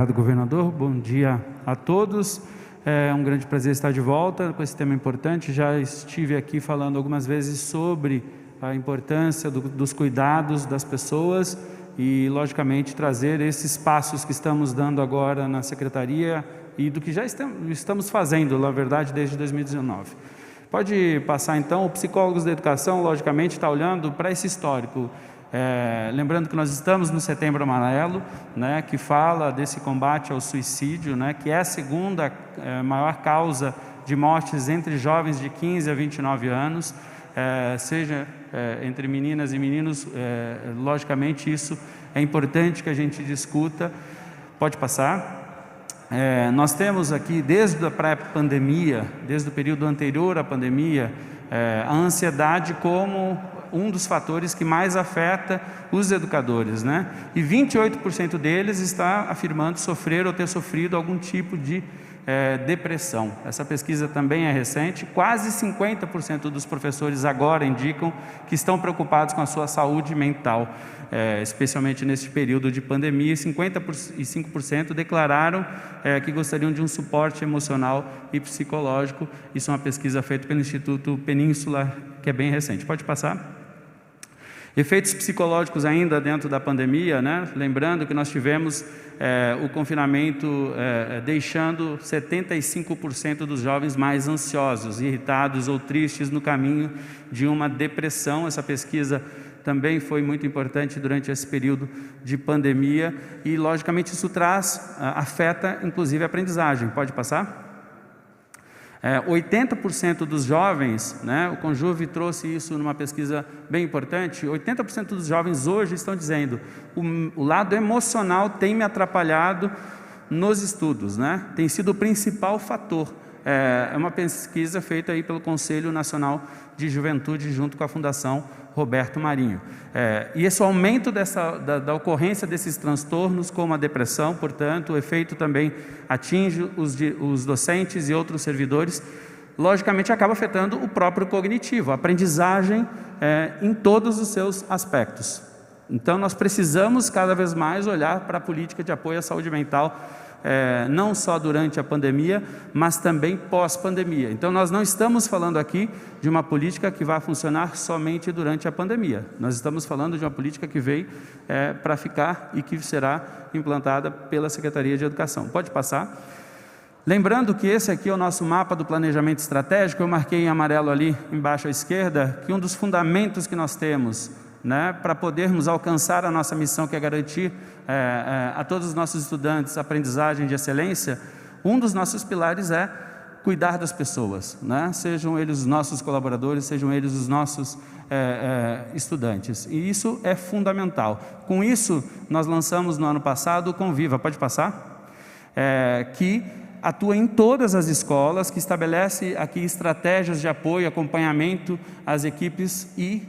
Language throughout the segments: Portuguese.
Obrigado, governador. Bom dia a todos. É um grande prazer estar de volta com esse tema importante. Já estive aqui falando algumas vezes sobre a importância dos cuidados das pessoas e, logicamente, trazer esses passos que estamos dando agora na Secretaria e do que já estamos fazendo, na verdade, desde 2019. Pode passar, então. O Psicólogos da Educação, logicamente, está olhando para esse histórico. Lembrando que nós estamos no Setembro Amarelo, né, que fala desse combate ao suicídio, né, que é a segunda maior causa de mortes entre jovens de 15 a 29 anos, seja entre meninas e meninos. Logicamente isso é importante que a gente discuta. Pode passar. Nós temos aqui, desde a pré-pandemia, desde o período anterior à pandemia, a ansiedade como um dos fatores que mais afeta os educadores, né? E 28% deles está afirmando sofrer ou ter sofrido algum tipo de depressão. Essa pesquisa também é recente. Quase 50% dos professores agora indicam que estão preocupados com a sua saúde mental, especialmente neste período de pandemia. 55% declararam que gostariam de um suporte emocional e psicológico. Isso é uma pesquisa feita pelo Instituto Península, que é bem recente. Pode passar. Efeitos psicológicos ainda dentro da pandemia, né? Lembrando que nós tivemos o confinamento deixando 75% dos jovens mais ansiosos, irritados ou tristes no caminho de uma depressão. Essa pesquisa também foi muito importante durante esse período de pandemia e, logicamente, isso afeta inclusive a aprendizagem. Pode passar? 80% dos jovens, né, o Conjuve trouxe isso numa pesquisa bem importante, 80% dos jovens hoje estão dizendo o lado emocional tem me atrapalhado nos estudos, né, tem sido o principal fator. É uma pesquisa feita aí pelo Conselho Nacional de Juventude junto com a Fundação Roberto Marinho. E esse aumento da ocorrência desses transtornos, como a depressão, portanto, o efeito também atinge os docentes e outros servidores, logicamente acaba afetando o próprio cognitivo, a aprendizagem em todos os seus aspectos. Então, nós precisamos cada vez mais olhar para a política de apoio à saúde mental, não só durante a pandemia, mas também pós-pandemia. Então, nós não estamos falando aqui de uma política que vai funcionar somente durante a pandemia. Nós estamos falando de uma política que veio para ficar e que será implantada pela Secretaria de Educação. Pode passar. Lembrando que esse aqui é o nosso mapa do planejamento estratégico. Eu marquei em amarelo ali embaixo à esquerda que um dos fundamentos que nós temos, né, para podermos alcançar a nossa missão, que é garantir a todos os nossos estudantes aprendizagem de excelência, um dos nossos pilares é cuidar das pessoas, né? Sejam eles os nossos colaboradores, sejam eles os nossos estudantes. E isso é fundamental. Com isso, nós lançamos no ano passado o Conviva, pode passar? Que atua em todas as escolas, que estabelece aqui estratégias de apoio, acompanhamento às equipes e,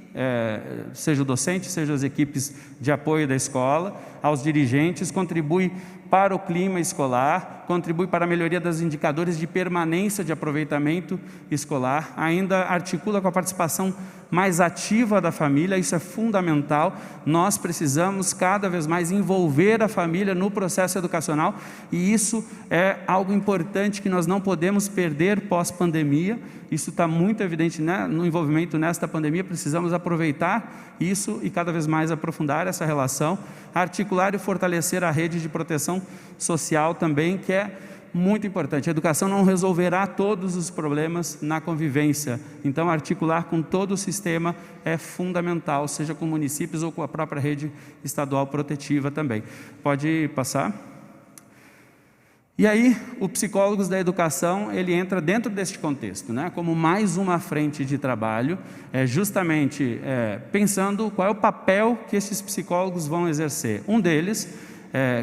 seja o docente, seja as equipes de apoio da escola, aos dirigentes, contribui para o clima escolar, contribui para a melhoria dos indicadores de permanência de aproveitamento escolar, ainda articula com a participação mais ativa da família. Isso é fundamental. Nós precisamos cada vez mais envolver a família no processo educacional e isso é algo importante que nós não podemos perder pós-pandemia. Isso está muito evidente, né, no envolvimento nesta pandemia. Precisamos aproveitar isso e cada vez mais aprofundar essa relação, articular e fortalecer a rede de proteção social também, que é muito importante. A educação não resolverá todos os problemas na convivência, então articular com todo o sistema é fundamental, seja com municípios ou com a própria rede estadual protetiva também. Pode passar. E aí, o Psicólogos da Educação, ele entra dentro deste contexto, né, como mais uma frente de trabalho, justamente pensando qual é o papel que esses psicólogos vão exercer. Um deles,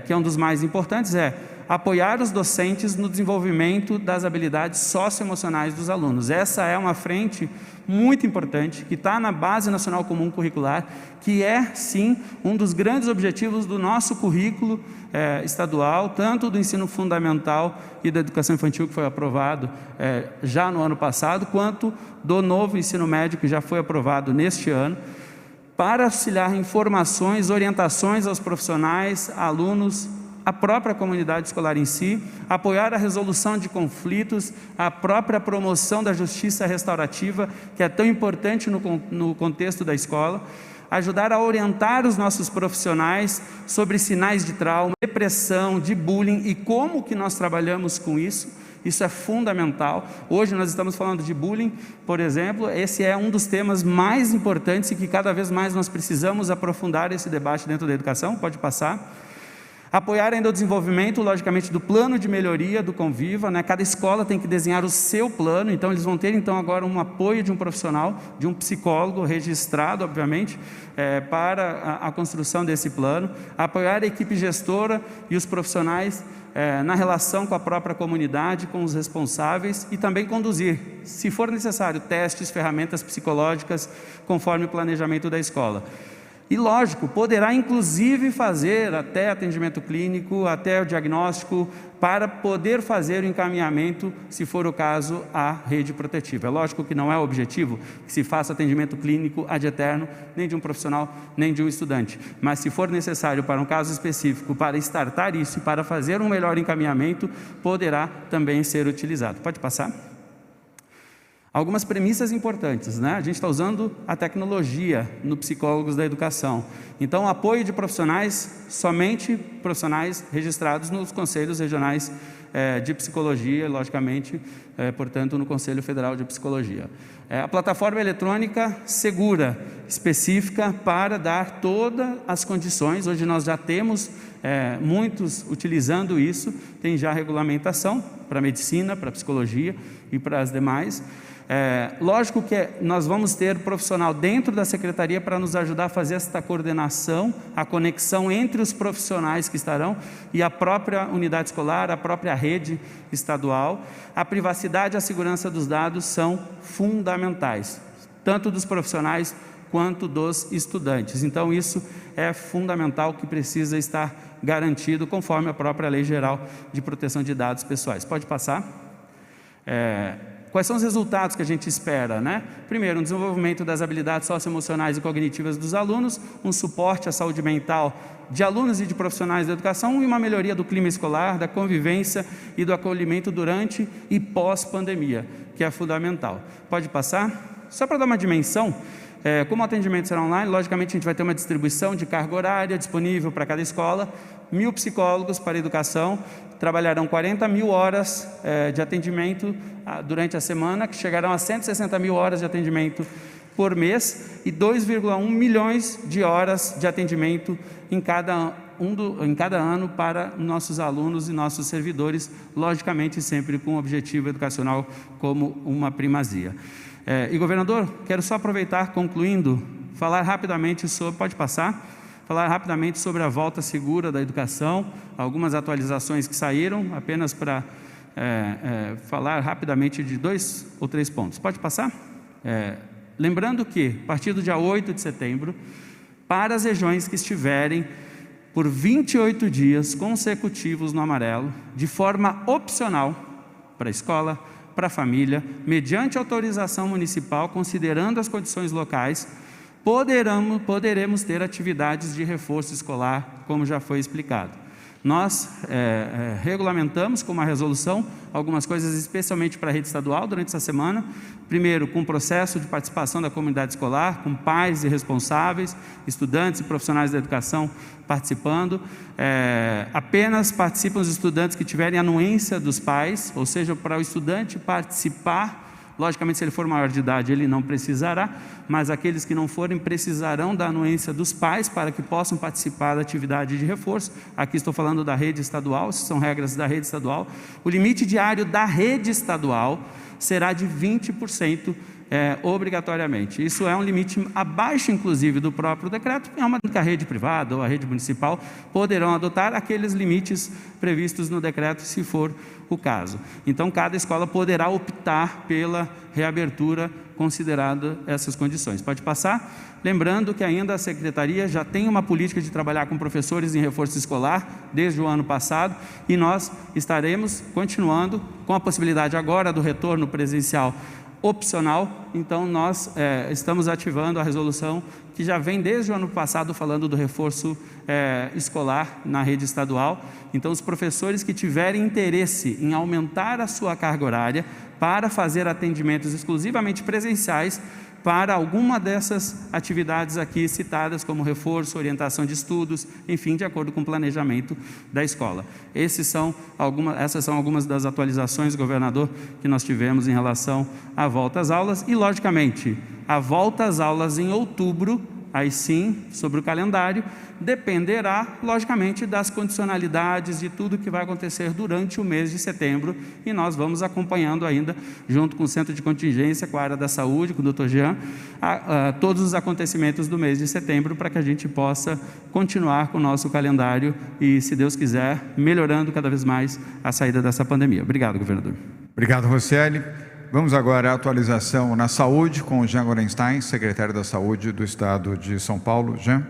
que é um dos mais importantes, é apoiar os docentes no desenvolvimento das habilidades socioemocionais dos alunos. Essa é uma frente muito importante, que está na Base Nacional Comum Curricular, que é, sim, um dos grandes objetivos do nosso currículo estadual, tanto do ensino fundamental e da educação infantil, que foi aprovado já no ano passado, quanto do novo ensino médio, que já foi aprovado neste ano, para auxiliar informações, orientações aos profissionais, alunos, a própria comunidade escolar em si, apoiar a resolução de conflitos, a própria promoção da justiça restaurativa, que é tão importante no contexto da escola, ajudar a orientar os nossos profissionais sobre sinais de trauma, depressão, de bullying e como que nós trabalhamos com isso. Isso é fundamental. Hoje nós estamos falando de bullying, por exemplo. Esse é um dos temas mais importantes e que cada vez mais nós precisamos aprofundar esse debate dentro da educação. Pode passar. Apoiar ainda o desenvolvimento, logicamente, do plano de melhoria do Conviva, né? Cada escola tem que desenhar o seu plano, então eles vão ter então agora um apoio de um profissional, de um psicólogo registrado, obviamente, para a construção desse plano. Apoiar a equipe gestora e os profissionais na relação com a própria comunidade, com os responsáveis e também conduzir, se for necessário, testes, ferramentas psicológicas, conforme o planejamento da escola. E lógico, poderá inclusive fazer até atendimento clínico, até o diagnóstico, para poder fazer o encaminhamento, se for o caso, à rede protetiva. É lógico que não é o objetivo que se faça atendimento clínico ad eterno, nem de um profissional, nem de um estudante. Mas se for necessário para um caso específico, para startar isso e para fazer um melhor encaminhamento, poderá também ser utilizado. Pode passar? Algumas premissas importantes, né? A gente está usando a tecnologia no Psicólogos da Educação. Então, apoio de profissionais, somente profissionais registrados nos conselhos regionais de psicologia, logicamente, portanto, no Conselho Federal de Psicologia. A plataforma eletrônica segura, específica para dar todas as condições. Hoje nós já temos muitos utilizando isso, tem já regulamentação para medicina, para psicologia e para as demais. Lógico que nós vamos ter profissional dentro da secretaria para nos ajudar a fazer esta coordenação, a conexão entre os profissionais que estarão e a própria unidade escolar, a própria rede estadual. A privacidade e a segurança dos dados são fundamentais, tanto dos profissionais quanto dos estudantes. Então isso é fundamental, que precisa estar garantido conforme a própria Lei Geral de Proteção de Dados Pessoais. Pode passar? Quais são os resultados que a gente espera, né? Primeiro, um desenvolvimento das habilidades socioemocionais e cognitivas dos alunos, um suporte à saúde mental de alunos e de profissionais da educação e uma melhoria do clima escolar, da convivência e do acolhimento durante e pós-pandemia, que é fundamental. Pode passar? Só para dar uma dimensão, como o atendimento será online, logicamente a gente vai ter uma distribuição de carga horária disponível para cada escola, 1.000 psicólogos para a educação, trabalharão 40.000 horas de atendimento durante a semana, que chegarão a 160.000 horas de atendimento por mês e 2,1 milhões de horas de atendimento em cada ano para nossos alunos e nossos servidores, logicamente sempre com o objetivo educacional como uma primazia. E governador, quero só aproveitar, concluindo, falar rapidamente sobre, pode passar, falar rapidamente sobre a volta segura da educação, algumas atualizações que saíram, apenas para falar rapidamente de 2 ou 3 pontos. Pode passar? Lembrando que, a partir do dia 8 de setembro, para as regiões que estiverem por 28 dias consecutivos no amarelo, de forma opcional, para a escola, para a família, mediante autorização municipal, considerando as condições locais, poderemos ter atividades de reforço escolar, como já foi explicado. Nós regulamentamos com uma resolução algumas coisas especialmente para a rede estadual durante essa semana. Primeiro, com o processo de participação da comunidade escolar, com pais e responsáveis, estudantes e profissionais da educação participando. Apenas participam os estudantes que tiverem anuência dos pais, ou seja, para o estudante participar. Logicamente, se ele for maior de idade, ele não precisará, mas aqueles que não forem precisarão da anuência dos pais para que possam participar da atividade de reforço. Aqui estou falando da rede estadual, são regras da rede estadual. O limite diário da rede estadual será de 20%, obrigatoriamente. Isso é um limite abaixo, inclusive, do próprio decreto. É uma única rede privada ou a rede municipal poderão adotar aqueles limites previstos no decreto, se for o caso. Então, cada escola poderá optar pela reabertura, considerado essas condições. Pode passar? Lembrando que ainda a Secretaria já tem uma política de trabalhar com professores em reforço escolar desde o ano passado e nós estaremos continuando com a possibilidade agora do retorno presencial opcional. Então nós estamos ativando a resolução que já vem desde o ano passado falando do reforço escolar na rede estadual. Então os professores que tiverem interesse em aumentar a sua carga horária para fazer atendimentos exclusivamente presenciais para alguma dessas atividades aqui citadas, como reforço, orientação de estudos, enfim, de acordo com o planejamento da escola. Essas são algumas das atualizações, governador, que nós tivemos em relação à volta às aulas e, logicamente, a volta às aulas em outubro, aí sim, sobre o calendário, dependerá, logicamente, das condicionalidades de tudo que vai acontecer durante o mês de setembro, e nós vamos acompanhando ainda, junto com o Centro de Contingência, com a área da saúde, com o Dr. Jean, todos os acontecimentos do mês de setembro, para que a gente possa continuar com o nosso calendário e, se Deus quiser, melhorando cada vez mais a saída dessa pandemia. Obrigado, governador. Obrigado, Rosselli. Vamos agora à atualização na saúde com o Jean Gorenstein, secretário da Saúde do Estado de São Paulo. Jean.